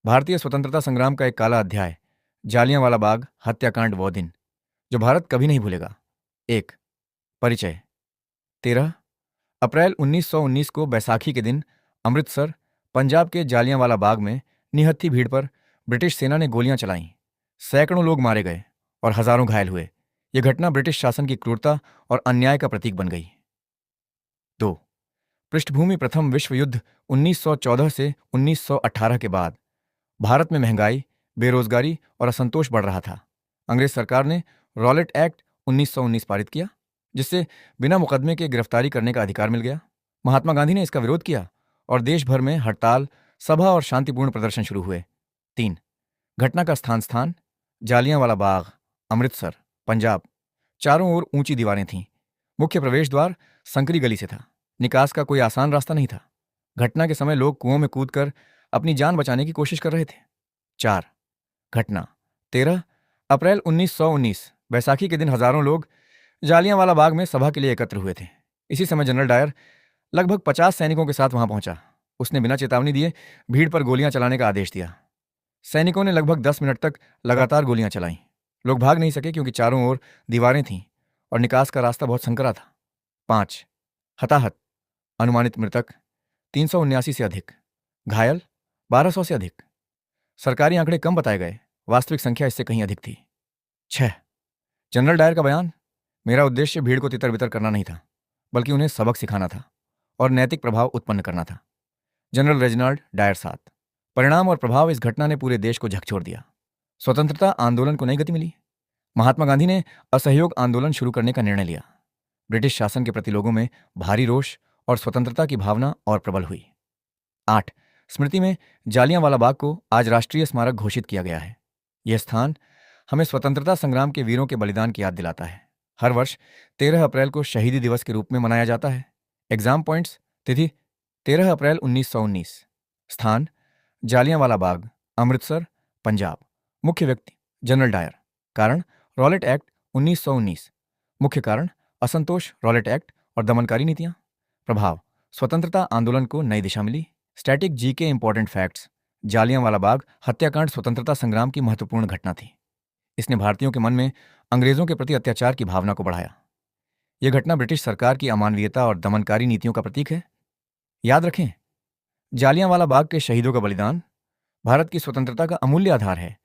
भारतीय स्वतंत्रता संग्राम का एक काला अध्याय, जालियांवाला बाग हत्याकांड वो दिन जो भारत कभी नहीं भूलेगा। एक परिचय। 13 अप्रैल 1919 को बैसाखी के दिन अमृतसर, पंजाब के जालियांवाला बाग में निहत्थी भीड़ पर ब्रिटिश सेना ने गोलियां चलाईं। सैकड़ों लोग मारे गए और हजारों घायल हुए। यह घटना ब्रिटिश शासन की क्रूरता और अन्याय का प्रतीक बन गई। 2 पृष्ठभूमि। प्रथम विश्व युद्ध 1914 से 1918 के बाद भारत में महंगाई, बेरोजगारी और असंतोष बढ़ रहा था। अंग्रेज सरकार ने रॉलेट एक्ट 1919 पारित किया, जिससे बिना मुकदमे के गिरफ्तारी करने का अधिकार मिल गया। महात्मा गांधी ने इसका विरोध किया और देश भर में हड़ताल, सभा और शांतिपूर्ण प्रदर्शन शुरू हुए। 3 घटना का स्थान जालियांवाला बाग, अमृतसर, पंजाब। चारों ओर ऊंची दीवारें थीं। मुख्य प्रवेश द्वार संकरी गली से था। निकास का कोई आसान रास्ता नहीं था। घटना के समय लोग कुओं में कूदकर अपनी जान बचाने की कोशिश कर रहे थे। 4 घटना 13 अप्रैल 1919 बैसाखी के दिन हजारों लोग जालियांवाला बाग में सभा के लिए एकत्र हुए थे। इसी समय जनरल डायर लगभग 50 सैनिकों के साथ वहां पहुंचा। उसने बिना चेतावनी दिए भीड़ पर गोलियां चलाने का आदेश दिया। सैनिकों ने लगभग 10 मिनट तक लगातार गोलियां चलाईं। लोग भाग नहीं सके क्योंकि चारों ओर दीवारें थीं और निकास का रास्ता बहुत संकरा था। 5 हताहत। अनुमानित मृतक 379 से अधिक, घायल 1200 से अधिक। सरकारी आंकड़े कम बताए गए, वास्तविक संख्या इससे कहीं अधिक थी। 6 जनरल डायर का बयान। मेरा उद्देश्य भीड़ को तितर बितर करना नहीं था, बल्कि उन्हें सबक सिखाना था और नैतिक प्रभाव उत्पन्न करना था। General Reginald Dyer 7। परिणाम और प्रभाव। इस घटना ने पूरे देश को झकझोर दिया। स्वतंत्रता आंदोलन को नई गति मिली। महात्मा गांधी ने असहयोग आंदोलन शुरू करने का निर्णय लिया। ब्रिटिश शासन के प्रति लोगों में भारी रोष और स्वतंत्रता की भावना और प्रबल हुई। 8 स्मृति में जालियांवाला बाग को आज राष्ट्रीय स्मारक घोषित किया गया है। यह स्थान हमें स्वतंत्रता संग्राम के वीरों के बलिदान की याद दिलाता है। हर वर्ष 13 अप्रैल को शहीदी दिवस के रूप में मनाया जाता है। Exam points. तिथि 13 अप्रैल 1919। स्थान जालियांवाला बाग, अमृतसर, पंजाब। मुख्य व्यक्ति जनरल डायर। कारण रॉलेट एक्ट 1919। मुख्य कारण असंतोष, रॉलेट एक्ट और दमनकारी नीतियां। प्रभाव स्वतंत्रता आंदोलन को नई दिशा मिली। Static GK important facts. Jallianwala Bagh हत्याकांड स्वतंत्रता संग्राम की महत्वपूर्ण घटना थी। इसने भारतीयों के मन में अंग्रेजों के प्रति अत्याचार की भावना को बढ़ाया। यह घटना ब्रिटिश सरकार की अमानवीयता और दमनकारी नीतियों का प्रतीक है। याद रखें, जालियांवाला बाग के शहीदों का बलिदान भारत की स्वतंत्रता का अमूल्य आधार है।